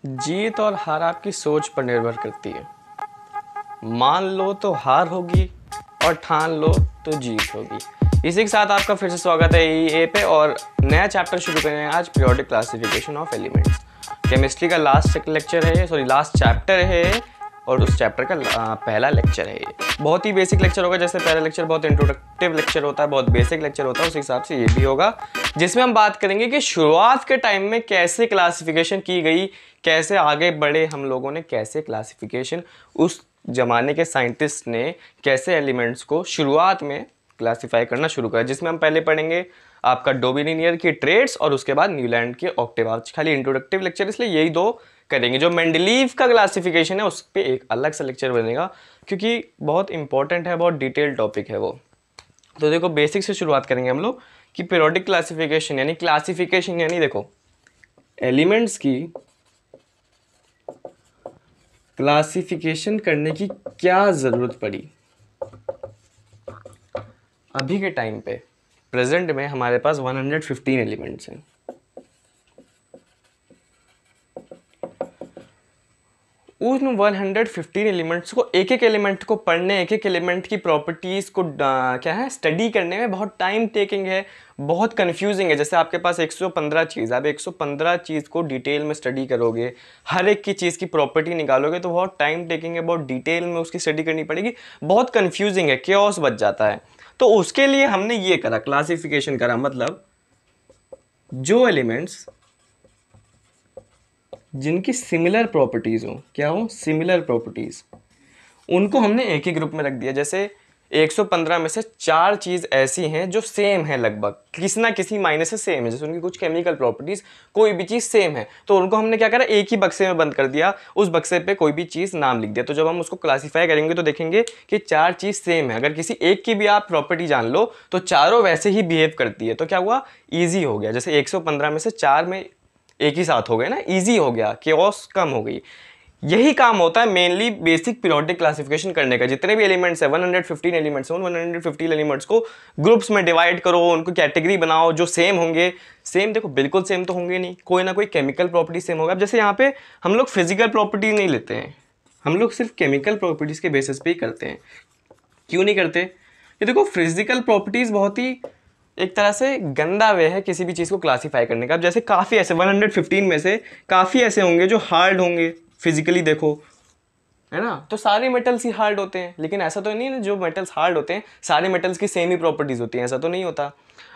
जीत और हार आपकी सोच पर निर्भर करती है। मान लो तो हार होगी और ठान लो तो जीत होगी। इसी के साथ आपका फिर से स्वागत है ई ए पे और नया चैप्टर शुरू करें आज, periodic classification of elements. Chemistry का लास्ट लेक्चर है, सॉरी लास्ट चैप्टर है और उस चैप्टर का पहला लेक्चर है ये। बहुत ही बेसिक लेक्चर होगा, जैसे पहला लेक्चर बहुत इंट्रोडक्टिव लेक्चर होता है, बहुत बेसिक लेक्चर होता है, उस हिसाब से ये भी होगा, जिसमें हम बात करेंगे कि शुरुआत के टाइम में कैसे क्लासिफिकेशन की गई, कैसे आगे बढ़े हम लोगों ने, कैसे क्लासिफिकेशन उस जमाने के साइंटिस्ट ने कैसे एलिमेंट्स को शुरुआत में क्लासिफाई करना शुरू करा, जिसमें हम पहले पढ़ेंगे आपका डोबिनियर की ट्रेड्स और उसके बाद न्यूलैंड के ऑक्टेव। आज खाली इंट्रोडक्टिव लेक्चर, इसलिए यही दो करेंगे। जो मेंडलीव का क्लासिफिकेशन है उस पर एक अलग सा लेक्चर बनेगा, क्योंकि बहुत इंपॉर्टेंट है, बहुत डिटेल टॉपिक है वो। तो देखो बेसिक से शुरुआत करेंगे हम लोग कि पीरियोडिक क्लासिफिकेशन यानी क्लासिफिकेशन यानी देखो एलिमेंट्स की क्लासिफिकेशन करने की क्या ज़रूरत पड़ी। अभी के टाइम पे प्रेजेंट में हमारे पास 115 एलिमेंट्स हैं। उन 115 एलिमेंट्स को, एक एक एलिमेंट को पढ़ने, एक एक एलिमेंट की प्रॉपर्टीज़ को क्या है स्टडी करने में बहुत टाइम टेकिंग है, बहुत कंफ्यूजिंग है। जैसे आपके पास 115 चीज़, आप 115 चीज़ को डिटेल में स्टडी करोगे, हर एक की चीज़ की प्रॉपर्टी निकालोगे तो बहुत टाइम टेकिंग है, बहुत डिटेल में उसकी स्टडी करनी पड़ेगी, बहुत कंफ्यूजिंग है, केओस बच जाता है। तो उसके लिए हमने ये करा, क्लासिफिकेशन करा, मतलब जो एलिमेंट्स जिनकी सिमिलर प्रॉपर्टीज हो, क्या हो सिमिलर प्रॉपर्टीज, उनको हमने एक ही ग्रुप में रख दिया। जैसे 115 में से 4 चीज़ ऐसी हैं जो सेम है, लगभग किसी ना किसी मायने से सेम है, जैसे उनकी कुछ केमिकल प्रॉपर्टीज, कोई भी चीज़ सेम है, तो उनको हमने क्या करा, एक ही बक्से में बंद कर दिया, उस बक्से पे कोई भी चीज़ नाम लिख दिया। तो जब हम उसको क्लासीफाई करेंगे तो देखेंगे कि 4 चीज़ सेम है। अगर किसी एक की भी आप प्रॉपर्टी जान लो तो चारों वैसे ही बिहेव करती है, तो क्या हुआ, ईजी हो गया। जैसे 115 में से 4 में एक ही साथ हो गए ना, इजी हो गया, केओस कम हो गई। यही काम होता है मेनली बेसिक पीरियोडिक क्लासिफिकेशन करने का। जितने भी एलिमेंट्स है, 115 एलिमेंट्स हैं, उन 115 एलिमेंट्स को ग्रुप्स में डिवाइड करो, उनको कैटेगरी बनाओ जो सेम होंगे। सेम देखो बिल्कुल सेम तो होंगे नहीं, कोई ना कोई केमिकल प्रॉपर्टी सेम होगा। अब जैसे यहाँ पे हम लोग फिजिकल प्रॉपर्टी नहीं लेते हैं, हम लोग सिर्फ केमिकल प्रॉपर्टीज के बेसिस पे ही करते हैं। क्यों नहीं करते, ये देखो फिजिकल प्रॉपर्टीज बहुत ही एक तरह से गंदा वे है किसी भी चीज़ को क्लासीफाई करने का। अब जैसे काफ़ी ऐसे 115 में से काफ़ी ऐसे होंगे जो हार्ड होंगे फिजिकली, देखो है ना, तो सारे मेटल्स ही हार्ड होते हैं, लेकिन ऐसा तो नहीं है जो मेटल्स हार्ड होते हैं सारे मेटल्स की सेम ही प्रॉपर्टीज़ होती हैं, ऐसा तो नहीं होता।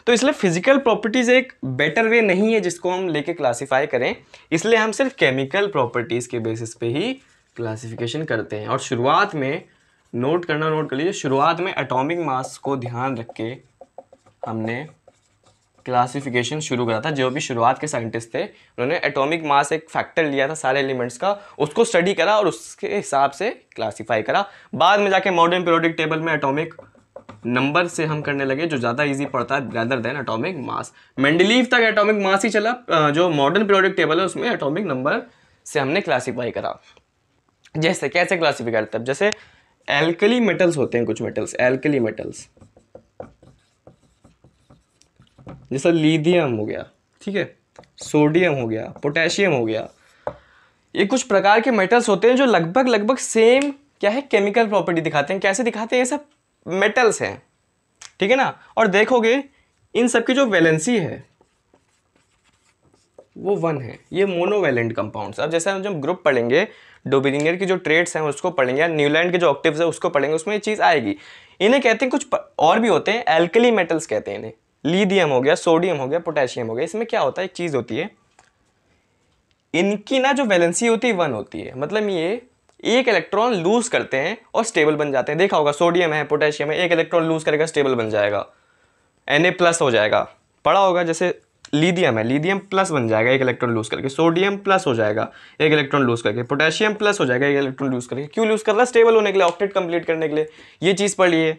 तो इसलिए फिजिकल प्रॉपर्टीज़ एक बेटर वे नहीं है जिसको हम लेके क्लासीफाई करें, इसलिए हम सिर्फ केमिकल प्रॉपर्टीज़ के बेसिस पे ही क्लासिफिकेशन करते हैं। और शुरुआत में नोट कर लीजिए, शुरुआत में एटॉमिक मास को ध्यान रख के हमने क्लासिफिकेशन शुरू करा था। जो भी शुरुआत के साइंटिस्ट थे उन्होंने एटॉमिक मास एक फैक्टर लिया था सारे एलिमेंट्स का, उसको स्टडी करा और उसके हिसाब से क्लासिफाई करा। बाद में जाके मॉडर्न पीरियोडिक टेबल में एटॉमिक नंबर से हम करने लगे, जो ज़्यादा इजी पड़ता है rather than atomic mass. Mendeleev तक एटॉमिक मास ही चला, जो मॉडर्न पीरियोडिक टेबल है उसमें एटॉमिक नंबर से हमने क्लासीफाई करा। जैसे कैसे क्लासीफाई करते हैं, जैसे एल्कली मेटल्स होते हैं, कुछ मेटल्स एल्कली मेटल्स, जैसा लिथियम हो गया, ठीक है, सोडियम हो गया, पोटेशियम हो गया। ये कुछ प्रकार के मेटल्स होते हैं जो लगभग सेम क्या है केमिकल प्रॉपर्टी दिखाते हैं। कैसे दिखाते हैं, ये सब मेटल्स हैं, ठीक है ना। और देखोगे इन सब की जो वैलेंसी है वो 1 है, ये मोनोवैलेंट कंपाउंड्स। अब जैसे हम जब ग्रुप पढ़ेंगे, डोबिनियर की जो ट्रेड्स हैं उसको पढ़ेंगे, या न्यूलैंड के जो ऑक्टेव्स है उसको पढ़ेंगे, उसमें ये चीज़ आएगी। इन्हें कहते हैं कुछ और भी होते हैं, एल्कली मेटल्स कहते हैं इन्हें। लिथियम हो गया, सोडियम हो गया, पोटेशियम हो गया। इसमें क्या होता है, एक चीज़ होती है, इनकी ना जो वैलेंसी होती है 1 होती है, मतलब ये एक इलेक्ट्रॉन लूज करते हैं और स्टेबल बन जाते हैं। देखा होगा सोडियम है, पोटेशियम है, एक इलेक्ट्रॉन लूज करेगा स्टेबल बन जाएगा, Na+ हो जाएगा, पढ़ा होगा। जैसे लिथियम है, लिथियम प्लस बन जाएगा एक इलेक्ट्रॉन लूज करके, सोडियम प्लस हो जाएगा एक इलेक्ट्रॉन लूज करके, पोटेशियम प्लस हो जाएगा एक इलेक्ट्रॉन लूज करके। क्यों लूज कर रहा है, स्टेबल होने के लिए, ऑक्टेट कंप्लीट करने के लिए। ये चीज़ पढ़ लिए।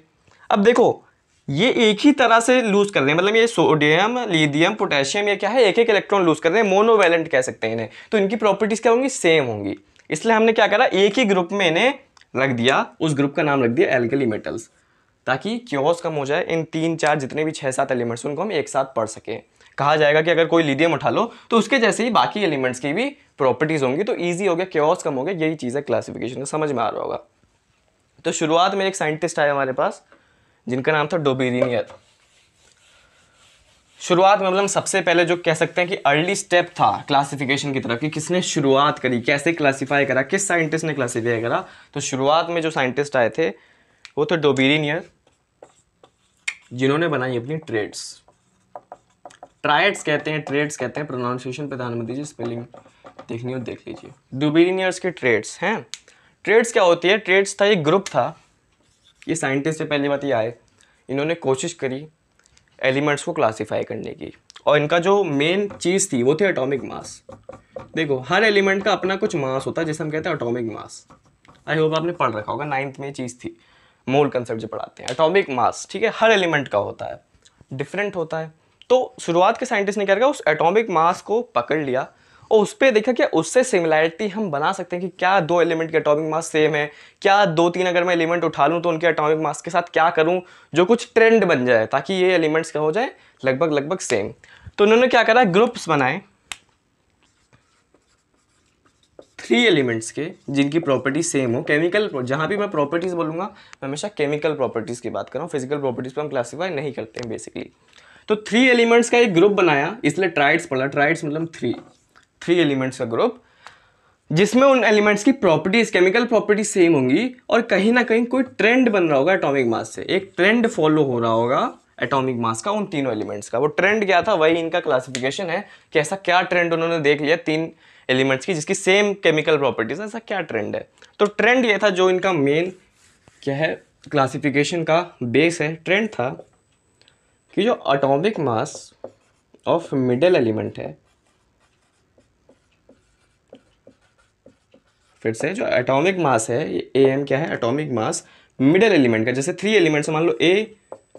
अब देखो ये एक ही तरह से लूज कर रहे हैं, मतलब ये सोडियम, लिथियम, पोटेशियम, ये क्या है एक एक इलेक्ट्रॉन लूज कर रहे हैं, मोनोवैलेंट कह सकते हैं इन्हें। तो इनकी प्रॉपर्टीज क्या होंगी, सेम होंगी। इसलिए हमने क्या करा, एक ही ग्रुप में इन्हें रख दिया, उस ग्रुप का नाम रख दिया एल्कली मेटल्स, ताकि क्योस कम हो जाए। इन 3 4 जितने भी 6 7 एलिमेंट्स उनको हम एक साथ पढ़ सकें। कहा जाएगा कि अगर कोई लिथियम उठा लो तो उसके जैसे ही बाकी एलिमेंट्स की भी प्रॉपर्टीज होंगी, तो ईजी हो गया, केओस कम हो गया। यही चीज़ है क्लासिफिकेशन, समझ में आ रहा होगा। तो शुरुआत में एक साइंटिस्ट आया हमारे पास जिनका नाम था डोबेरिनियर। शुरुआत में मतलब सबसे पहले जो कह सकते हैं कि अर्ली स्टेप था क्लासिफिकेशन की तरफ, कि किसने शुरुआत करी, कैसे क्लासिफाई करा, किस साइंटिस्ट ने क्लासिफाई करा। तो शुरुआत में जो साइंटिस्ट आए थे वो तो डोबेरिनियर, जिन्होंने बनाई अपनी ट्रेड्स। ट्राइड्स कहते हैं, ट्रेड्स कहते हैं, प्रोनाउंसिएशन पे ध्यान मत दीजिए, स्पेलिंग देखनी हो देख लीजिए। डोबेरिनियर्स के ट्रेड्स हैं। ट्रेड्स क्या होती है? ट्रेड्स था एक ग्रुप था, ये साइंटिस्ट से पहली बात ये आए, इन्होंने कोशिश करी एलिमेंट्स को क्लासिफाई करने की, और इनका जो मेन चीज़ थी वो थी एटॉमिक मास। देखो हर एलिमेंट का अपना कुछ मास होता है जिसे हम कहते हैं एटॉमिक मास। आई होप आपने पढ़ रखा होगा, 9th में चीज़ थी, मोल कंसेप्ट जो पढ़ाते हैं, एटॉमिक मास, ठीक है, हर एलिमेंट का होता है, डिफरेंट होता है। तो शुरुआत के साइंटिस्ट ने क्या किया, उस एटॉमिक मास को पकड़ लिया और उस पर देखा कि उससे सिमिलैरिटी हम बना सकते हैं कि क्या दो एलिमेंट के एटॉमिक मास सेम है, क्या दो तीन अगर मैं एलिमेंट उठा लूँ तो उनके एटॉमिक मास के साथ क्या करूँ जो कुछ ट्रेंड बन जाए, ताकि ये एलिमेंट्स क्या हो जाए, लगभग लगभग सेम। तो उन्होंने क्या करा, ग्रुप्स बनाए 3 एलिमेंट्स के जिनकी प्रॉपर्टी सेम हो, केमिकल, जहाँ भी मैं प्रॉपर्टीज बोलूँगा मैं हमेशा केमिकल प्रॉपर्टीज की बात कर रहा हूँ, फिजिकल प्रॉपर्टीज पर हम क्लासीफाई नहीं करते हैं बेसिकली। तो 3 एलिमेंट्स का एक ग्रुप बनाया, इसलिए ट्राइड्स पढ़ा, ट्राइड्स मतलब 3 एलिमेंट्स का ग्रुप, जिसमें उन एलिमेंट्स की प्रॉपर्टीज, केमिकल प्रॉपर्टीज सेम होंगी और कहीं ना कहीं कोई ट्रेंड बन रहा होगा एटॉमिक मास से, एक ट्रेंड फॉलो हो रहा होगा एटॉमिक मास का उन तीनों एलिमेंट्स का। वो ट्रेंड क्या था, वही इनका क्लासिफिकेशन है कि ऐसा क्या ट्रेंड उन्होंने देख लिया 3 एलिमेंट्स की जिसकी सेम केमिकल प्रॉपर्टीज, ऐसा क्या ट्रेंड है। तो ट्रेंड ये था जो इनका मेन क्या है, क्लासिफिकेशन का बेस है। ट्रेंड था कि जो atomic mass of middle element है, फिर से जो एटॉमिक मास है ये एम क्या है, एटॉमिक मास मिडल एलिमेंट का, जैसे 3 एलिमेंट्स मान लो ए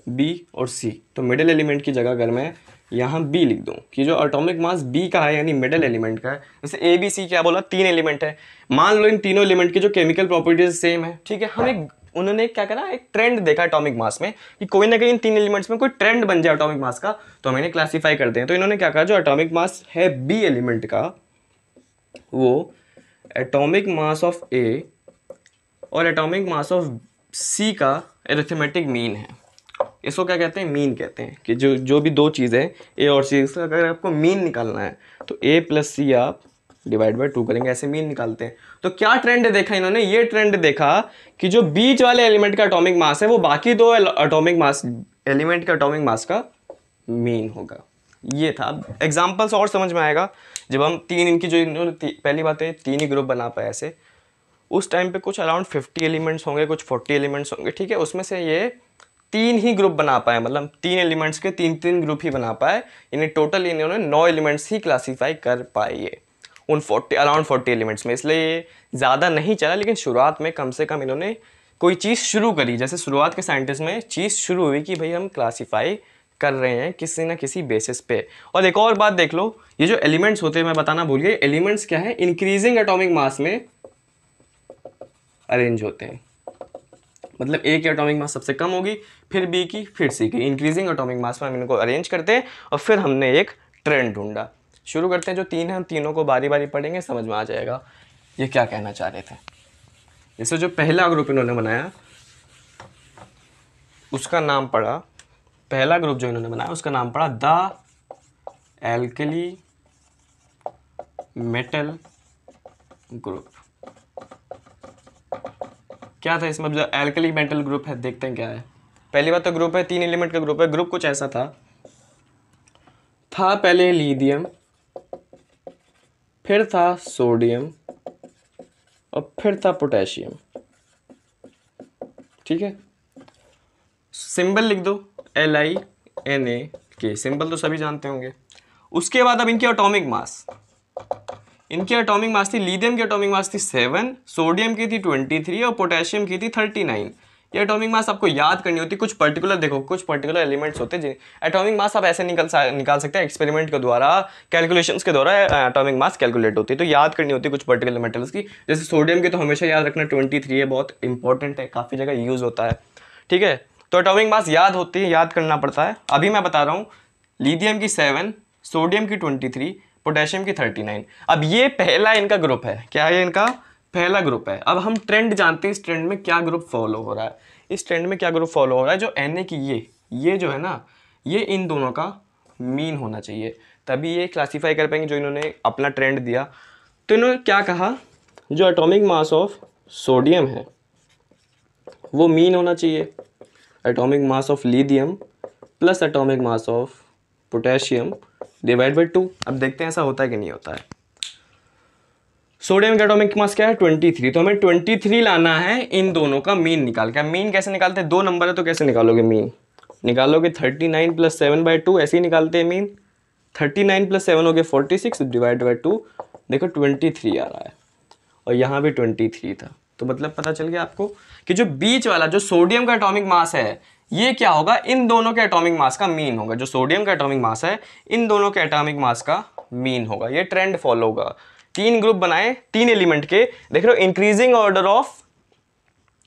बी और सी, तो मिडल एलिमेंट की जगह अगर मैं यहाँ बी लिख दूँ कि जो एटॉमिक मास बी का है यानी मिडल एलिमेंट का है, जैसे ए बी सी क्या बोला, 3 एलिमेंट है, मान लो इन तीनों एलिमेंट की जो केमिकल प्रॉपर्टीज सेम है, ठीक है। उन्होंने क्या करा, एक ट्रेंड देखा एटॉमिक मास में कि कोई ना कहीं इन 3 एलिमेंट्स में कोई ट्रेंड बन जाए एटॉमिक मास का, तो हम इन्हें क्लासीफाई करते हैं। तो इन्होंने क्या कहा, जो एटॉमिक मास है बी एलिमेंट का वो एटॉमिक मास ऑफ ए और एटॉमिक मास ऑफ सी का अरिथमेटिक मीन है। इसको क्या कहते हैं, मीन कहते हैं, कि जो भी दो चीज़ें ए और सी, इसका अगर आपको मीन निकालना है तो ए प्लस सी आप डिवाइड बाय 2 करेंगे, ऐसे मीन निकालते हैं। तो क्या ट्रेंड देखा इन्होंने, ये ट्रेंड देखा कि जो बीच वाले एलिमेंट का एटॉमिक मास है वो बाकी 2 एटॉमिक मास एलिमेंट का एटॉमिक मास का मीन होगा। ये था। एग्जाम्पल्स और समझ में आएगा जब हम 3 इनकी जो इन्होंने पहली बात है 3 ही ग्रुप बना पाए ऐसे, उस टाइम पे कुछ अराउंड 50 एलिमेंट्स होंगे, कुछ 40 एलिमेंट्स होंगे, ठीक है। उसमें से ये 3 ही ग्रुप बना पाए, मतलब 3 एलिमेंट्स के 3 ग्रुप ही बना पाए, यानी टोटल इन्होंने 9 एलिमेंट्स ही क्लासीफाई कर पाए ये उन अराउंड 40 एलिमेंट्स में। इसलिए ये ज़्यादा नहीं चला, लेकिन शुरुआत में कम से कम इन्होंने कोई चीज़ शुरू करी। जैसे शुरुआत के साइंटिस्ट में चीज़ शुरू हुई कि भाई हम क्लासीफाई कर रहे हैं किसी ना किसी बेसिस पे। और एक और बात देख लो, ये जो एलिमेंट्स होते हैं मैं बताना भूल गया, एलिमेंट्स क्या है, इंक्रीजिंग एटॉमिक मास में अरेंज होते हैं। मतलब ए की एटॉमिक मास सबसे कम होगी, फिर बी की, फिर सी की, इंक्रीजिंग एटॉमिक मास में हम इनको अरेंज करते हैं और फिर हमने एक ट्रेंड ढूंढा। शुरू करते हैं, जो 3 हैं हम तीनों को बारी बारी पढ़ेंगे, समझ में आ जाएगा ये क्या कहना चाह रहे थे। जैसे जो पहला ग्रुप इन्होंने बनाया उसका नाम पड़ा, पहला ग्रुप जो इन्होंने बनाया उसका नाम पड़ा द एल्कली मेटल ग्रुप। क्या था इसमें, जो एल्कली मेटल ग्रुप है देखते हैं क्या है। पहली बात तो ग्रुप है 3 एलिमेंट का ग्रुप है। ग्रुप कुछ ऐसा था पहले लिथियम, फिर था सोडियम और फिर था पोटेशियम, ठीक है। सिंबल लिख दो LINA, सिंबल तो सभी जानते होंगे। उसके बाद अब इनकी एटॉमिक मास, इनकी एटॉमिक मास थी, लिथियम की एटॉमिक मास थी 7, सोडियम की थी 23 और पोटेशियम की थी 39। ये एटॉमिक मास आपको याद करनी होती। कुछ पर्टिकुलर देखो, कुछ पर्टिकुलर एलिमेंट्स होते हैं एटॉमिक मास आप ऐसे निकाल सकते हैं एक्सपेरिमेंट के द्वारा, कैलकुलेशंस के द्वारा एटॉमिक मास कैलकुलेट होती है। तो याद करनी होती है कुछ पर्टिकुलर मेटल्स की। जैसे सोडियम की तो हमेशा याद रखना 23 है, बहुत इंपॉर्टेंट है, काफ़ी जगह यूज़ होता है, ठीक है। तो एटॉमिक मास याद होती है, याद करना पड़ता है। अभी मैं बता रहा हूँ लिथियम की 7, सोडियम की 23, पोटेशियम की 39। अब ये पहला इनका ग्रुप है, क्या है इनका पहला ग्रुप है। अब हम ट्रेंड जानते हैं, इस ट्रेंड में क्या ग्रुप फॉलो हो रहा है, इस ट्रेंड में क्या ग्रुप फॉलो हो रहा है, जो Na की ये जो है ना, ये इन दोनों का मीन होना चाहिए, तभी ये क्लासीफाई कर पाएंगे जो इन्होंने अपना ट्रेंड दिया। तो इन्होंने क्या कहा, जो एटॉमिक मास ऑफ सोडियम है वो मीन होना चाहिए, atomic mass of lithium plus atomic mass of potassium divide by 2। अब देखते हैं ऐसा होता है कि नहीं होता है। सोडियम का एटॉमिक मास क्या है 23, तो हमें 23 लाना है, इन दोनों का मीन निकाल के। मीन कैसे निकालते हैं, दो नंबर है तो कैसे निकालोगे मीन, निकालोगे 39 + 7/2, ऐसे ही निकालते हैं मीन। 39 + 7 हो गया 46 डिवाइड बाई 2, देखो 23 आ रहा है, और यहाँ भी 23 था। तो मतलब पता चल गया आपको कि जो बीच वाला जो सोडियम का एटॉमिक मास है ये क्या होगा, इन दोनों के एटॉमिक मास का मीन होगा। जो सोडियम का एटॉमिक मास है इन दोनों के एटॉमिक मास का मीन होगा। ये ट्रेंड फॉलो होगा। 3 ग्रुप बनाए 3 एलिमेंट के, देख रहे हो इंक्रीजिंग ऑर्डर ऑफ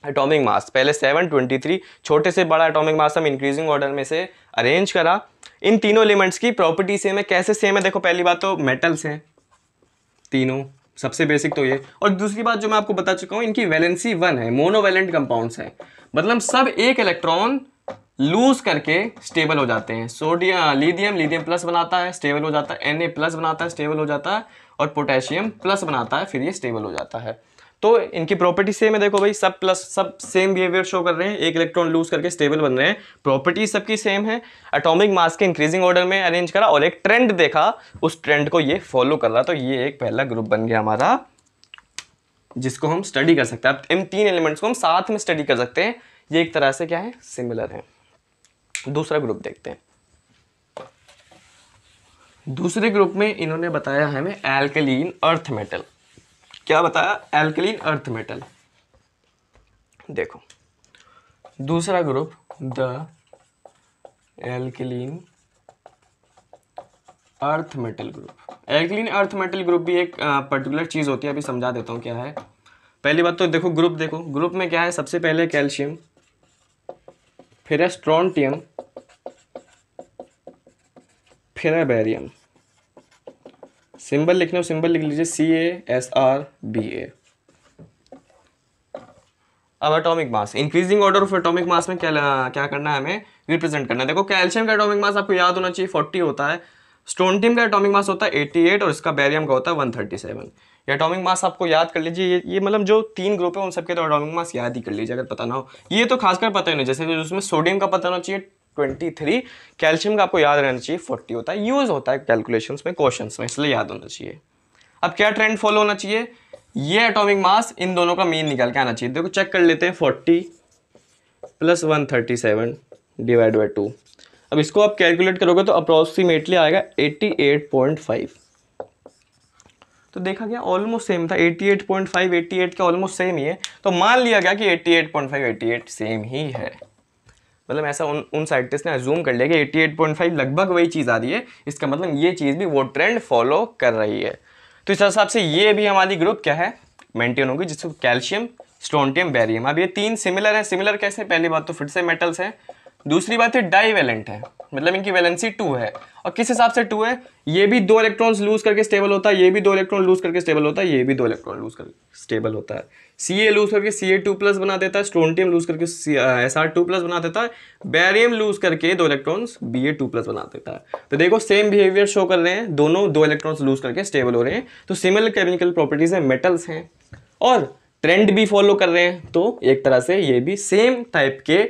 एटॉमिक मास, पहले 7, 23, छोटे से बड़ा एटॉमिक मास हम इंक्रीजिंग ऑर्डर में से अरेंज करा। इन तीनों एलिमेंट्स की प्रॉपर्टी सेम है। कैसे सेम है, देखो पहली बात तो मेटल्स हैं तीनों, सबसे बेसिक तो ये। और दूसरी बात जो मैं आपको बता चुका हूं, इनकी वैलेंसी 1 है, मोनोवैलेंट कंपाउंड्स हैं, मतलब सब एक इलेक्ट्रॉन लूज करके स्टेबल हो जाते हैं। सोडियम लिथियम प्लस बनाता है, स्टेबल हो जाता है, Na प्लस बनाता है, स्टेबल हो जाता है, और पोटेशियम प्लस बनाता है, फिर ये स्टेबल हो जाता है। तो इनकी प्रॉपर्टी सेम है, देखो भाई सब प्लस सब सेम बिहेवियर शो कर रहे हैं, एक इलेक्ट्रॉन लूज करके स्टेबल बन रहे हैं, प्रॉपर्टी सबकी सेम है। एटॉमिक मास के इंक्रीजिंग ऑर्डर में अरेंज करा और एक ट्रेंड देखा, उस ट्रेंड को ये फॉलो कर रहा, तो ये एक पहला ग्रुप बन गया हमारा जिसको हम स्टडी कर सकते हैं। अब इन 3 एलिमेंट्स को हम साथ में स्टडी कर सकते हैं, ये एक तरह से क्या है सिमिलर है। दूसरा ग्रुप देखते हैं। दूसरे ग्रुप में इन्होंने बताया है हमें एल्कलीन अर्थ मेटल। क्या बताया, एल्कलीन अर्थ मेटल। देखो दूसरा group the alkaline earth metal group. Alkaline earth metal group भी एक पर्टिकुलर चीज होती है, अभी समझा देता हूं क्या है। पहली बात तो देखो ग्रुप में क्या है, सबसे पहले कैल्शियम, फिर है स्ट्रोंटियम, फिर है बेरियम। सिंबल लिखना हो सिंबल लिख लीजिए CaSrBa। अब atomic mass, increasing order of atomic mass में क्या करना है, हमें रिप्रेजेंट करना है। देखो कैल्शियम का एटॉमिक मास आपको याद होना चाहिए 40 होता है, स्ट्रोंटियम का एटॉमिक मास होता है 88 और इसका बेरियम का होता है 137। ये एटॉमिक मास आपको याद कर लीजिए। ये मतलब जो 3 ग्रुप है उन सबके तो एटॉमिक मास याद ही कर लीजिए अगर पता ना हो। ये तो खासकर पता ही नहीं, जैसे उसमें सोडियम का पता होना चाहिए 23, कैल्शियम का आपको याद रहना चाहिए 40 होता है, यूज होता है कैलकुलेशंस में क्वेश्चंस में, इसलिए याद होना चाहिए। अब क्या ट्रेंड फॉलो होना चाहिए, ये एटॉमिक मास इन दोनों का मीन निकाल के आना चाहिए। देखो चेक कर लेते हैं, 40 + 137 डिवाइड बाई 2। अब इसको आप कैलकुलेट करोगे तो अप्रोक्सीमेटली आएगा 88.5। तो देखा गया ऑलमोस्ट सेम था, 88.5 88 का ऑलमोस्ट सेम ही है, तो मान लिया गया कि 88.5 88 सेम ही है। मतलब ऐसा उन साइंटिस्ट ने अज्यूम कर लिया कि 88.5 लगभग वही चीज़ आ रही है, इसका मतलब ये चीज़ भी वो ट्रेंड फॉलो कर रही है। तो इस हिसाब से ये भी हमारी ग्रुप क्या है मेंटेन होगी, जिसको कैल्शियम, स्ट्रोंटियम, बेरियम। अब ये 3 सिमिलर है। सिमिलर कैसे, पहली बात तो फिर से मेटल्स है, दूसरी बात है डाईवैलेंट है, मतलब इनकी वैलेंसी 2 है। और किस हिसाब से 2 है, ये भी 2 इलेक्ट्रॉन्स लूज करके स्टेबल होता है, ये भी 2 इलेक्ट्रॉन लूज करके स्टेबल होता है, ये भी 2 इलेक्ट्रॉन लूज करके स्टेबल होता है। Ca लूज करके Ca2+ बना देता है, स्ट्रोंटियम लूज करके Sr2+ बना देता है, बेरियम लूज करके 2 इलेक्ट्रॉन्स Ba2+ बना देता है। तो देखो सेम बिहेवियर शो कर रहे हैं, दोनों 2 इलेक्ट्रॉन्स लूज करके स्टेबल हो रहे हैं। तो सिमिलर केमिकल प्रॉपर्टीज है, मेटल्स हैं और ट्रेंड भी फॉलो कर रहे हैं। तो एक तरह से ये भी सेम टाइप के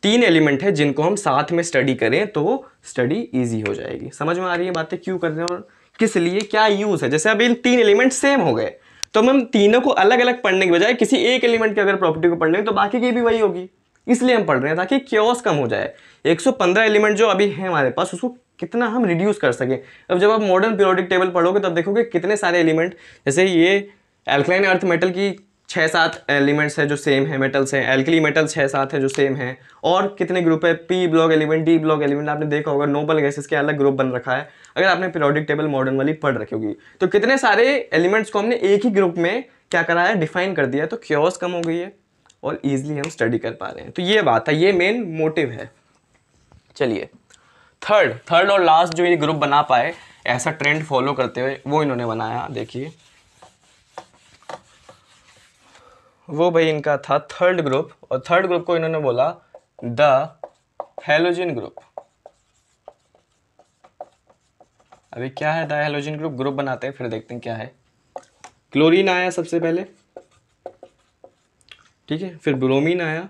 3 एलिमेंट है जिनको हम साथ में स्टडी करें तो स्टडी इजी हो जाएगी। समझ में आ रही है बातें क्यों कर रहे हैं और किस लिए, क्या यूज है। जैसे अब इन 3 एलिमेंट सेम हो गए तो हम तीनों को अलग अलग पढ़ने के बजाय किसी एक एलिमेंट की अगर प्रॉपर्टी को पढ़ लें तो बाकी की भी वही होगी, इसलिए हम पढ़ रहे हैं ताकि क्योस कम हो जाए। 115 एलिमेंट जो अभी है हमारे पास उसको कितना हम रिड्यूस कर सकें। अब जब आप मॉडर्न पीरियोडिक टेबल पढ़ोगे तब देखोगे कितने सारे एलिमेंट, जैसे ये एल्कलाइन अर्थ मेटल की 6-7 एलिमेंट्स है जो सेम है, मेटल्स हैं, एल्कली मेटल 6-7 है जो सेम है, और कितने ग्रुप है, P block element, D block element, आपने देखा होगा नोबल गैसेस के अलग ग्रुप बन रखा है अगर आपने पीरियोडिक टेबल मॉडर्न वाली पढ़ रखी होगी। तो कितने सारे एलिमेंट्स को हमने एक ही ग्रुप में क्या करा है, डिफाइन कर दिया है, तो क्योस कम हो गई है और ईजिली हम स्टडी कर पा रहे हैं। तो ये बात है, ये मेन मोटिव है। चलिए थर्ड थर्ड और लास्ट जो ये ग्रुप बना पाए ऐसा ट्रेंड फॉलो करते हुए, वो इन्होंने बनाया। देखिए वो भाई इनका था थर्ड ग्रुप, और थर्ड ग्रुप को इन्होंने बोला द हैलोजन ग्रुप। अभी क्या है द हैलोजन ग्रुप, ग्रुप बनाते हैं फिर देखते हैं क्या है। क्लोरीन आया सबसे पहले, ठीक है, फिर ब्रोमीन आया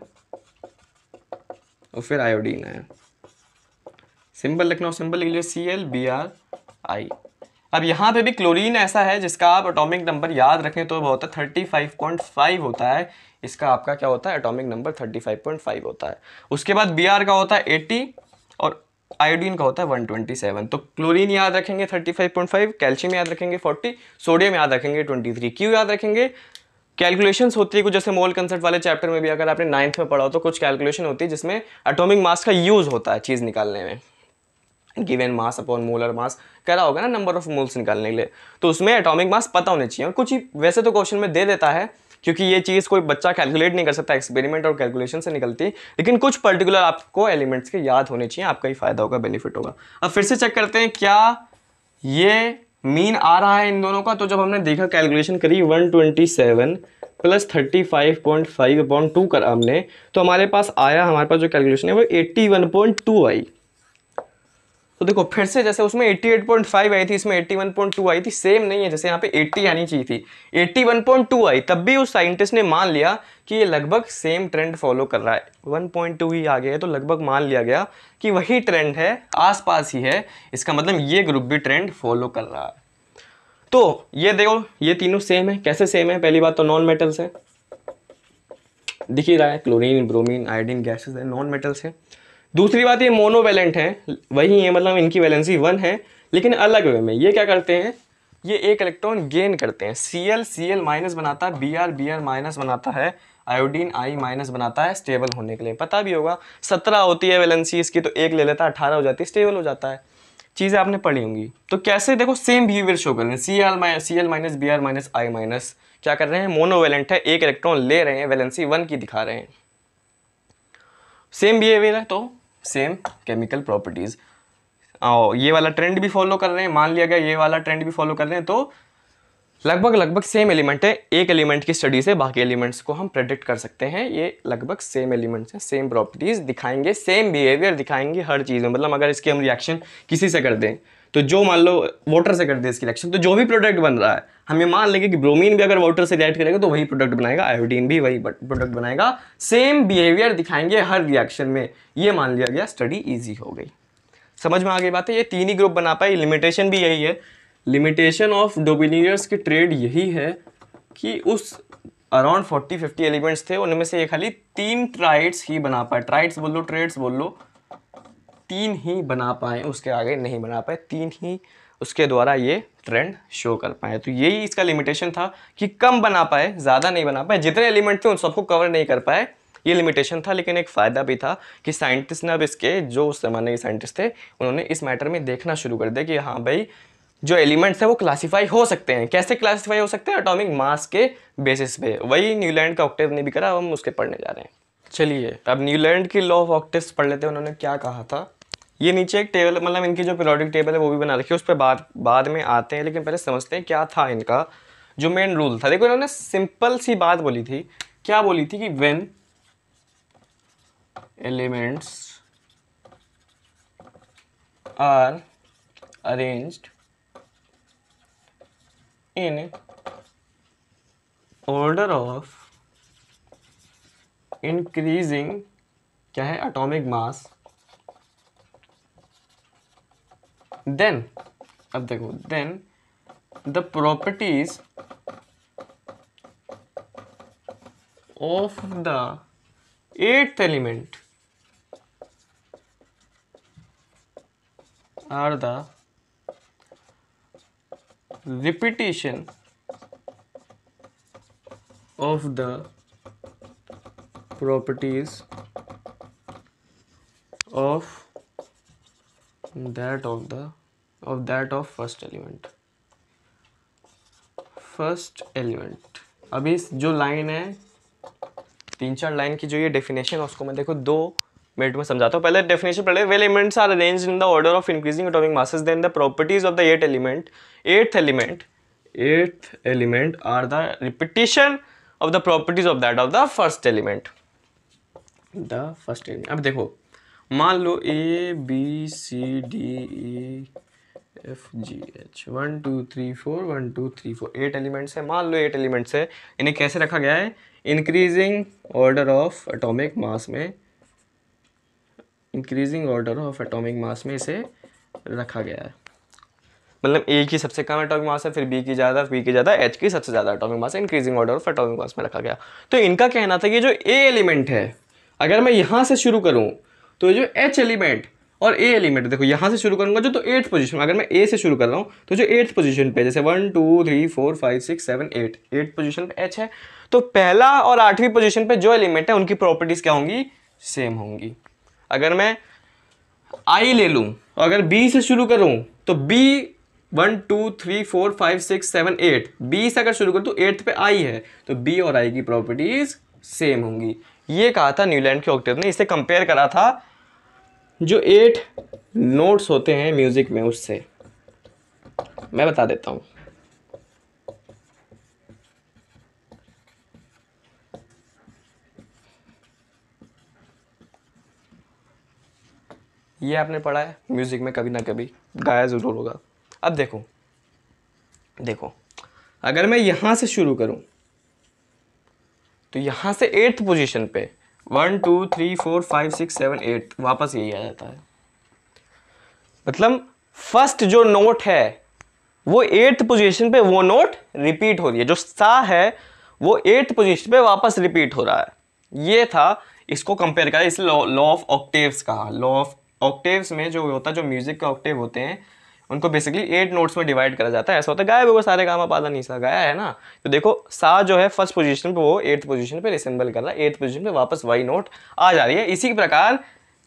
और फिर आयोडीन आया। सिंबल लिखना हो सिंबल लिख लीजिए ClBrI। अब यहाँ पे भी क्लोरीन ऐसा है जिसका आप एटॉमिक नंबर याद रखें तो वो होता है 35.5 होता है। इसका आपका क्या होता है एटॉमिक नंबर 35.5 होता है। उसके बाद Br का होता है 80 और आयोडीन का होता है 127। तो क्लोरीन याद रखेंगे 35.5, कैल्शियम याद रखेंगे 40, सोडियम याद रखेंगे 23। क्यों याद रखेंगे? कैलकुलेशंस होती है कुछ, जैसे मोल कंसेप्ट वाले चैप्टर में भी अगर आपने 9th में पढ़ा हो तो कुछ कैलकुलेशन होती है जिसमें एटॉमिक मास का यूज होता है चीज़ निकालने में। Given mass upon molar mass करा होगा ना नंबर ऑफ मोल्स निकालने के लिए, तो उसमें एटॉमिक मास पता होने चाहिए। और कुछ ही वैसे तो क्वेश्चन में दे देता है क्योंकि ये चीज़ कोई बच्चा कैलकुलेट नहीं कर सकता, एक्सपेरिमेंट और कैलकुलेशन से निकलती, लेकिन कुछ पर्टिकुलर आपको एलिमेंट्स के याद होने चाहिए, आपका ही फायदा होगा, बेनिफिट होगा। अब फिर से चेक करते हैं क्या ये मीन आ रहा है इन दोनों का। तो जब हमने देखा कैलकुलेशन करी 127 प्लस 35.5 अपॉन 2 करा हमने, तो हमारे पास आया, हमारे पास जो कैलकुलेशन है वो 81.2 आई। तो देखो फिर से जैसे उसमें 88.5 आई थी, इसमें 81.2 आई थी, सेम नहीं है। जैसे यहाँ पे 80 आनी चाहिए थी, 81.2 आई, तब भी उस साइंटिस्ट ने मान लिया कि ये लगभग सेम ट्रेंड फॉलो कर रहा है। 1.2 ही आ गया है तो लगभग मान लिया गया कि वही ट्रेंड है, आसपास ही है। इसका मतलब ये ग्रुप भी ट्रेंड फॉलो कर रहा है। तो ये देखो ये तीनों सेम है। कैसे सेम है? पहली बात तो नॉन मेटल्स है, दिख ही रहा है, क्लोरीन ब्रोमीन आयोडीन गैसेस है, नॉन मेटल्स है। दूसरी बात ये मोनोवैलेंट है, वही है, मतलब इनकी वैलेंसी 1 है लेकिन अलग वे में। ये क्या करते हैं, ये एक इलेक्ट्रॉन गेन करते हैं। Cl माइनस बनाता है, Br माइनस बनाता है, आयोडीन I माइनस बनाता है स्टेबल होने के लिए। पता भी होगा 17 होती है वैलेंसी इसकी, तो एक ले लेता है 18 हो जाती है, स्टेबल हो जाता है। चीज़ें आपने पढ़ी होंगी। तो कैसे देखो सेम बिहेवियर शो कर रहे हैं। Cl minus Br minus I minus क्या कर रहे हैं, मोनोवैलेंट है, एक इलेक्ट्रॉन ले रहे हैं, वैलेंसी 1 की दिखा रहे हैं। सेम बिहेवियर है तो सेम केमिकल प्रॉपर्टीज। ये वाला ट्रेंड भी फॉलो कर रहे हैं, मान लिया गया ये वाला ट्रेंड भी फॉलो कर रहे हैं, तो लगभग सेम एलिमेंट है। एक एलिमेंट की स्टडी से बाकी एलिमेंट्स को हम प्रेडिक्ट कर सकते हैं। ये लगभग सेम एलिमेंट्स हैं, सेम प्रॉपर्टीज दिखाएंगे, सेम बिहेवियर दिखाएंगे हर चीज़ में। मतलब अगर इसकी हम रिएक्शन किसी से कर दें, तो जो मान लो वाटर से कर दे इसकी रिएक्शन, तो जो भी प्रोडक्ट बन रहा है हम ये मान लेंगे कि ब्रोमीन भी अगर वाटर से रिएक्ट करेगा तो वही प्रोडक्ट बनाएगा, आयोडीन भी वही प्रोडक्ट बनाएगा। सेम बिहेवियर दिखाएंगे हर रिएक्शन में, ये मान लिया गया, स्टडी ईजी हो गई। समझ में आ गई बात है? ये तीन ही ग्रुप बना पाए। लिमिटेशन भी यही है, लिमिटेशन ऑफ डोमिनियर्स की ट्रेड यही है कि उस अराउंड 40-50 एलिमेंट्स थे, उनमें से ये खाली 3 ट्राइड्स ही बना पाए। ट्राइड्स बोल लो, ट्रेड्स बोल लो, 3 ही बना पाए, उसके आगे नहीं बना पाए। 3 ही उसके द्वारा ये ट्रेंड शो कर पाए। तो यही इसका लिमिटेशन था कि कम बना पाए, ज़्यादा नहीं बना पाए। जितने एलिमेंट थे उन सबको कवर नहीं कर पाए, ये लिमिटेशन था। लेकिन एक फ़ायदा भी था कि साइंटिस्ट ने अब इसके, जो उस ज़माने के साइंटिस्ट थे, उन्होंने इस मैटर में देखना शुरू कर दिया कि हाँ भाई जो एलिमेंट्स है वो क्लासीफाई हो सकते हैं। कैसे क्लासीफाई हो सकते हैं? एटॉमिक मास के बेसिस पे। वही न्यूलैंड का ऑक्टेव ने भी करा, अब हम उसके पढ़ने जा रहे हैं। चलिए अब न्यूलैंड की लॉ ऑफ ऑक्टेव्स पढ़ लेते हैं। उन्होंने क्या कहा था, ये नीचे एक टेबल, मतलब इनकी जो पीरियोडिक टेबल है वो भी बना रखी है, उस पर बाद में आते हैं। लेकिन पहले समझते हैं क्या था इनका जो मेन रूल था। देखो इन्होंने सिंपल सी बात बोली थी। क्या बोली थी कि when elements are arranged in order of increasing, क्या है, एटॉमिक मास, देन, अब देखो, then the properties of the 8th element are the repetition of the properties of that of first element. अभी जो लाइन है, 3-4 लाइन की जो ये डेफिनेशन है उसको मैं देखो 2 मैं तुम्हें समझाता हूँ, पहले डेफिनेशन पढ़े। Well elements are arranged in the order of increasing atomic masses, then the properties of the eighth element are the repetition of the properties of that of the first element. अब देखो, मान लो A B C D E F G H 1 2 3 4 1 2 3 4 8 elements है। मान लो 8 elements है, इन्हें कैसे रखा गया है? Increasing order of atomic mass में, increasing order of atomic mass में इसे रखा गया है। मतलब A की सबसे कम एटॉमिक मास है, फिर B की ज़्यादा, B की ज़्यादा, H की सबसे ज़्यादा एटॉमिक मास है, increasing order of atomic mass में रखा गया। तो इनका कहना था कि जो A एलिमेंट है, अगर मैं यहाँ से शुरू करूँ तो जो H एलिमेंट और A एलिमेंट, देखो यहाँ से शुरू करूँगा जो, तो 8th पोजीशन, अगर मैं A से शुरू कर रहा हूँ तो जो 8th पोजीशन पे, जैसे 1 2 3 4 5 6 7 8, 8th पोजीशन पे H है, तो पहला और 8वीं पोजीशन पे जो एलिमेंट है उनकी प्रॉपर्टीज क्या होंगी? सेम होंगी। अगर मैं I ले लूँ, अगर B से शुरू करूँ तो B 1 2 3 4 5 6 7 8, B से अगर शुरू करूँ तो 8th पे I है, तो B और I की प्रॉपर्टीज सेम होंगी। ये कहा था न्यूलैंड के ऑक्टेव ने, इसे कंपेयर करा था जो 8 नोट्स होते हैं म्यूजिक में उससे। मैं बता देता हूं, ये आपने पढ़ा है म्यूजिक में, कभी ना कभी गाया जरूर होगा। अब देखो देखो, अगर मैं यहां से शुरू करूं तो यहां से 8th पोजीशन पे 1 2 3 4 5 6 7 8 वापस यही आ जाता है। मतलब फर्स्ट जो नोट है वो 8th पोजीशन पे वो नोट रिपीट हो रही है, जो सा है वो 8th पोजीशन पे वापस रिपीट हो रहा है। ये था, इसको कंपेयर करा, इसलिए लॉ ऑफ ऑक्टेव्स कहा। लॉ ऑफ ऑक्टेव्स में जो होता है, जो म्यूजिक के ऑक्टेव होते हैं उनको बेसिकली 8 नोट्स में डिवाइड करा जाता है। ऐसा होता है, गायब होगा सारे गामा पादा नीसा, गाया है ना। तो देखो सा जो है फर्स्ट पोजीशन पे वो 8th पोजीशन पे रिसेंबल कर रहा है, 8th पोजीशन पे वापस वही नोट आ जा रही है। इसी प्रकार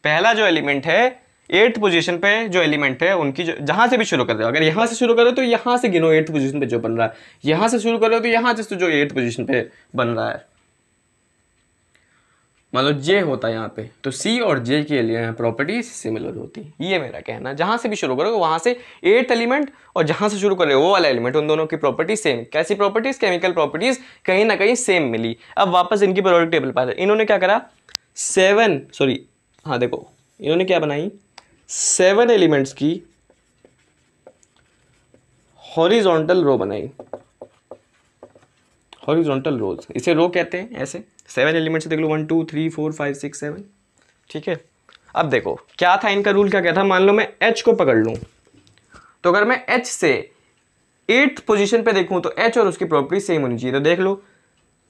पहला जो एलिमेंट है 8th पोजीशन पे जो एलिमेंट है उनकी, जो जहां से भी शुरू कर रहे हो, अगर यहां से शुरू करो तो यहां से गिनो 8th पोजीशन पे जो बन रहा है, यहां से शुरू करो तो यहां से जो 8th पोजीशन पे बन रहा है। मान लो J होता है यहाँ पे, तो C और J के लिए प्रॉपर्टीज सिमिलर होती। ये मेरा कहना, जहां से भी शुरू करोगे वहां से 8th एलिमेंट और जहां से शुरू कर रहे हो वो वाला एलिमेंट, उन दोनों की प्रॉपर्टी सेम। कैसी प्रॉपर्टीज? केमिकल प्रॉपर्टीज कहीं ना कहीं सेम मिली। अब वापस इनकी पीरियोडिक टेबल पर इन्होंने क्या करा, देखो इन्होंने क्या बनाई, 7 एलिमेंट्स की हॉरिजॉन्टल रो बनाई। हॉरिजॉन्टल रोज, इसे रो कहते हैं। ऐसे 7 एलिमेंट्स देख लो, 1 2 3 4 5 6 7, ठीक है। अब देखो क्या था इनका रूल, क्या था, मान लो मैं H को पकड़ लूं, तो अगर मैं H से 8th पोजीशन पे देखूं तो H और उसकी प्रॉपर्टी सेम होनी चाहिए। तो देख लो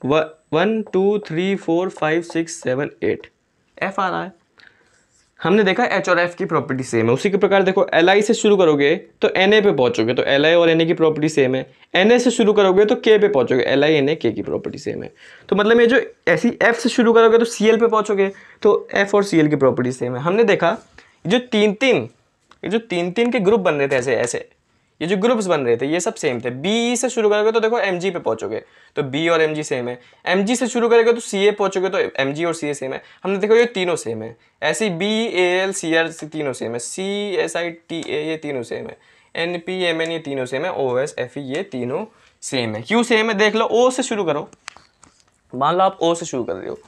1 2 3 4 5 6 7 8, F आ रहा है। हमने देखा H और F की प्रॉपर्टी सेम है। उसी के प्रकार देखो Li से शुरू करोगे तो Na पे पहुंचोगे, तो Li और Na की प्रॉपर्टी सेम है। Na से शुरू करोगे तो K पे पहुंचोगे, Li Na K की प्रॉपर्टी सेम है। तो मतलब ये जो ऐसी F से शुरू करोगे तो Cl पे पहुंचोगे, तो F और Cl की प्रॉपर्टी सेम है। हमने देखा जो तीन तीन के ग्रुप बन रहे थे, ऐसे ऐसे ये जो ग्रुप्स बन रहे थे ये सब सेम थे। बी से शुरू करोगे तो देखो Mg पे पहुंचोगे, तो बी और Mg सेम है। Mg से शुरू करोगे तो Ca पहुंचोगे, तो Mg और Ca सेम है। हमने देखो ये तीनों सेम है। ऐसी BAl Cr तीनों सेम है, CSITA ये तीनों सेम है, NPMn ये तीनों सेम है, OS Fe ये तीनों सेम है। क्यों सेम है? देख लो, O से शुरू करो, मान लो आप O से शुरू कर रहे हो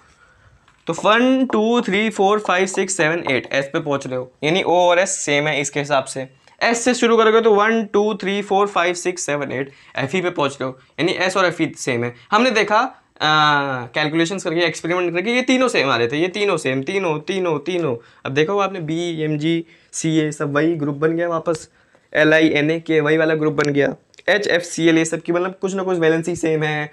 तो 1 2 3 4 5 6 7 8 S पे पहुंच रहे हो, यानी O और S सेम है। इसके हिसाब से S से शुरू करोगे तो 1 2 3 4 5 6 7 8 Fe पे पहुंच रहे हो, यानी S और Fe सेम है। हमने देखा कैलकुलेशंस करके, एक्सपेरिमेंट करके, ये तीनों सेम आ रहे थे, ये तीनों सेम, तीनों तीनों तीनों। अब देखो आपने BMg Ca सब वही ग्रुप बन गया, वापस Li Na K वही वाला ग्रुप बन गया। HFCl ये सब की मतलब कुछ ना कुछ वैलेंसी सेम है,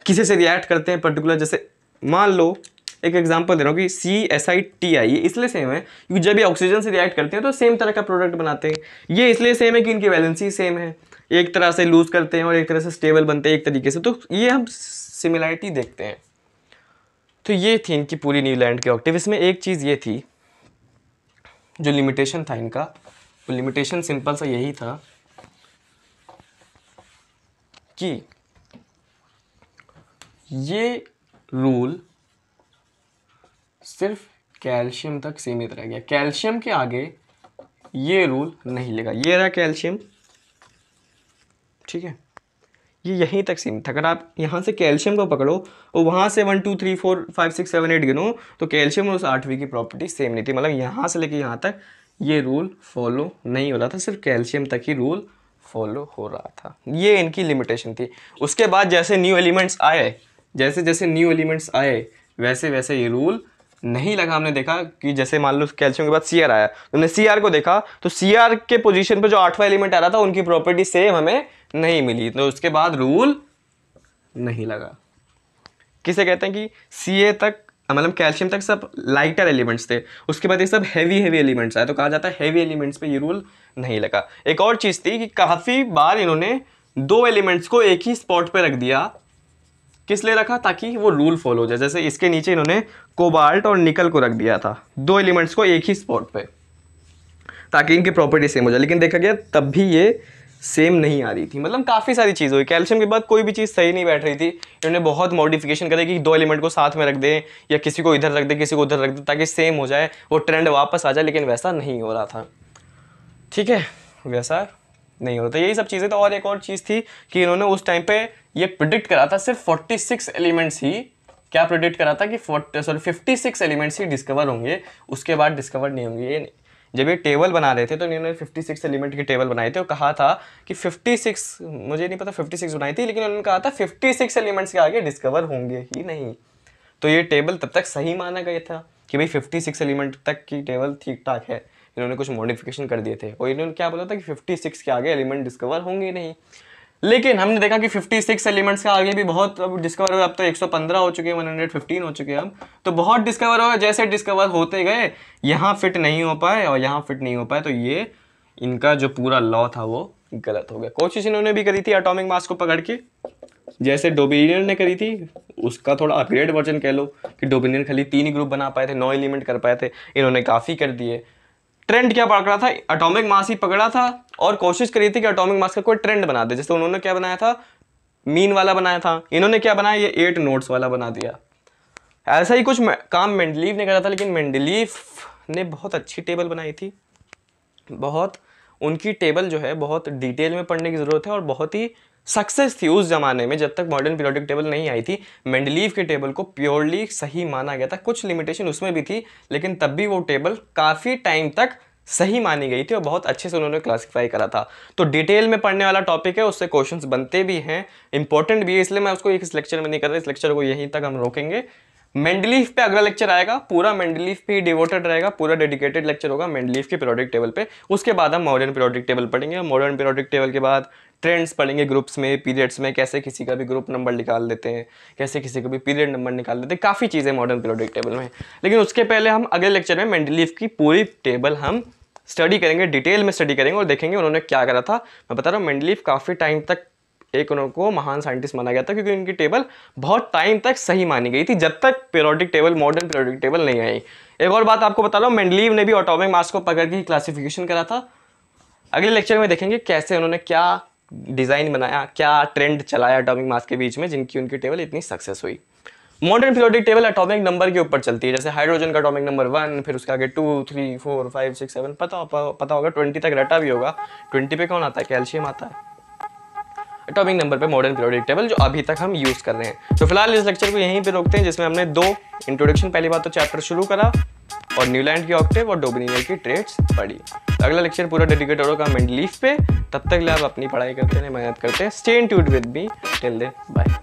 किसी से रिएक्ट करते हैं पर्टिकुलर। जैसे मान लो एक एग्जांपल दे रहा हूँ कि CSITI ये इसलिए सेम है क्योंकि जब ये ऑक्सीजन से रिएक्ट करते हैं तो सेम तरह का प्रोडक्ट बनाते हैं। ये इसलिए सेम है कि इनकी वैलेंसी सेम है, एक तरह से लूज करते हैं और एक तरह से स्टेबल बनते हैं एक तरीके से, तो ये हम सिमिलरिटी देखते हैं। तो ये थी इनकी पूरी न्यूलैंड के ऑक्टेव। इसमें एक चीज़ ये थी जो लिमिटेशन था इनका, वो लिमिटेशन सिंपल सा यही था कि ये रूल सिर्फ कैल्शियम तक सीमित रह गया, कैल्शियम के आगे ये रूल नहीं लेगा। ये रहा कैल्शियम, ठीक है, ये यहीं तक सीमित। अगर आप यहाँ से कैल्शियम को पकड़ो और वहाँ से 1 2 3 4 5 6 7 8 गिनो तो कैल्शियम और उस 8वीं की प्रॉपर्टी सेम नहीं थी। मतलब यहाँ से लेके यहाँ तक ये रूल फॉलो नहीं हो रहा था, सिर्फ कैल्शियम तक ही रूल फॉलो हो रहा था। ये इनकी लिमिटेशन थी। उसके बाद जैसे न्यू एलिमेंट्स आए, जैसे जैसे न्यू एलिमेंट्स आए वैसे वैसे ये रूल नहीं लगा। हमने देखा कि जैसे मान लो कैल्शियम के बाद Cr आया, तुमने Cr को देखा तो Cr के पोजीशन पे जो 8वां एलिमेंट आ रहा था उनकी प्रॉपर्टी सेम हमें नहीं मिली, तो उसके बाद रूल नहीं लगा। किसे कहते हैं कि Ca तक मतलब कैल्शियम तक सब लाइटर एलिमेंट्स थे, उसके बाद ये सब हैवी एलिमेंट्स आए तो कहा जाता है हैवी एलिमेंट्स पे ये रूल नहीं लगा। एक और चीज़ थी कि काफ़ी बार इन्होंने 2 एलिमेंट्स को एक ही स्पॉट पे रख दिया। किस लिए रखा? ताकि वो रूल फॉलो हो जाए। जैसे इसके नीचे इन्होंने कोबाल्ट और निकल को रख दिया था, 2 एलिमेंट्स को एक ही स्पॉट पे, ताकि इनकी प्रॉपर्टी सेम हो जाए। लेकिन देखा गया तब भी ये सेम नहीं आ रही थी। मतलब काफ़ी सारी चीज़ हुई। कैल्शियम के बाद कोई भी चीज़ सही नहीं बैठ रही थी, इन्होंने बहुत मॉडिफिकेशन करे कि 2 एलिमेंट को साथ में रख दें या किसी को इधर रख दें किसी को उधर रख दें ताकि सेम हो जाए, वो ट्रेंड वापस आ जाए। लेकिन वैसा नहीं हो रहा था, ठीक है, वैसा नहीं होता। यही सब चीज़ें। तो और एक और चीज़ थी कि इन्होंने उस टाइम पे ये प्रिडिक्ट करा था सिर्फ 46 एलिमेंट्स ही, क्या प्रिडिक्ट करा था कि 56 एलिमेंट्स ही डिस्कवर होंगे, उसके बाद डिस्कवर नहीं होंगे। ये जब ये टेबल बना रहे थे तो इन्होंने 56 एलिमेंट की टेबल बनाई थी और कहा था कि 56, मुझे नहीं पता 56 बनाई थी, लेकिन उन्होंने कहा था 56 एलिमेंट्स के आगे डिस्कवर होंगे ही नहीं। तो ये टेबल तब तक सही माना गया था कि भाई 56 एलिमेंट तक की टेबल ठीक ठाक है। इन्होंने कुछ मॉडिफिकेशन कर दिए थे और इन्होंने क्या बोला था कि 56 के आगे एलिमेंट डिस्कवर होंगे नहीं। लेकिन हमने देखा कि 56 एलिमेंट्स के आगे भी बहुत अब डिस्कवर हुए। अब तो 115 हो चुके हैं, 115 हो चुके हैं, अब तो बहुत डिस्कवर हो गए। जैसे डिस्कवर होते गए यहाँ फिट नहीं हो पाए और यहाँ फिट नहीं हो पाए, तो ये इनका जो पूरा लॉ था वो गलत हो गया। कोशिश इन्होंने भी करी थी एटॉमिक मास को पकड़ के, जैसे डोबिनियन ने करी थी, उसका थोड़ा अपग्रेड वर्जन कह लो कि डोबिनियन खाली 3 ही ग्रुप बना पाए थे, 9 एलिमेंट कर पाए थे, इन्होंने काफ़ी कर दिए। ट्रेंड क्या पकड़ा था? एटॉमिक मास ही पकड़ा था और कोशिश करी थी कि एटॉमिक मास का कोई ट्रेंड बना दे। जैसे उन्होंने क्या बनाया था, मीन वाला बनाया था, इन्होंने क्या बनाया, ये 8 नोड्स वाला बना दिया। ऐसा ही कुछ काम मेंडलीव ने करा था, लेकिन मेंडलीव ने बहुत अच्छी टेबल बनाई थी। बहुत उनकी टेबल जो है बहुत डिटेल में पढ़ने की ज़रूरत है और बहुत ही सक्सेस थी उस ज़माने में, जब तक मॉडर्न पीरियोडिक टेबल नहीं आई थी। मेंडलीव के टेबल को प्योरली सही माना गया था, कुछ लिमिटेशन उसमें भी थी, लेकिन तब भी वो टेबल काफ़ी टाइम तक सही मानी गई थी और बहुत अच्छे से उन्होंने क्लासिफाई करा था। तो डिटेल में पढ़ने वाला टॉपिक है, उससे क्वेश्चंस बनते भी हैं, इंपॉर्टेंट भी है, इसलिए मैं उसको एक इस लेक्चर में नहीं कर रहा। इस लेक्चर को यहीं तक हम रोकेंगे। मेंडलीव पे अगला लेक्चर आएगा, पूरा मेंडलीव पे ही डिवोटेड रहेगा, पूरा डेडिकेटेड लेक्चर होगा मेंडलीव के पीरियोडिक टेबल पे। उसके बाद हम मॉडर्न पीरियोडिक टेबल पढ़ेंगे। मॉडर्न पीरियोडिक टेबल के बाद ट्रेंड्स पढ़ेंगे, ग्रुप्स में, पीरियड्स में, कैसे किसी का भी ग्रुप नंबर निकाल देते हैं, कैसे किसी का भी पीरियड नंबर निकाल देते हैं, काफ़ी चीज़ें मॉडर्न पीरियोडिक टेबल में। लेकिन उसके पहले हम अगले लेक्चर में मेंडलीव की पूरी टेबल हम स्टडी करेंगे, डिटेल में स्टडी करेंगे और देखेंगे उन्होंने क्या करा था। मैं बता रहा हूँ मेंडलीव काफ़ी टाइम तक एक उनको महान साइंटिस्ट माना गया था, क्योंकि इनकी टेबल बहुत टाइम तक सही मानी गई थी, जब तक periodic table, modern periodic table नहीं आई। एक और बात आपको बता रहा हूँ, मेंडलीव ने भी एटॉमिक मास को पकड़ के क्लासिफिकेशन करा था। अगले लेक्चर में देखेंगे कैसे उन्होंने क्या डिज़ाइन बनाया, क्या ट्रेंड चलाया एटॉमिक मास के बीच में, जिनकी उनकी टेबल इतनी सक्सेस हुई। Modern periodic table atomic number के ऊपर चलती है, जैसे हाइड्रोजन का एटॉमिक नंबर 1, फिर उसके आगे 2 3 4 5 6 7, पता होगा 20 तक रटा भी होगा। 20 पे कौन आता है? कैल्शियम आता है एटॉमिक नंबर पे मॉडर्न पीरियोडिक टेबल, जो अभी तक हम यूज़ कर रहे हैं। तो फिलहाल इस लेक्चर को यहीं पे रोकते हैं, जिसमें हमने 2 इंट्रोडक्शन, पहली बात तो चैप्टर शुरू करा और न्यूलैंड की ऑक्टेव और डोबिनियर की ट्रेड्स पढ़ी। अगला लेक्चर पूरा डेडिकेटेड होगा मेंडलीव पे। तब तक ले आप अपनी पढ़ाई करते हैं, मेहनत करते हैं। Stay in tuned with me, till then bye.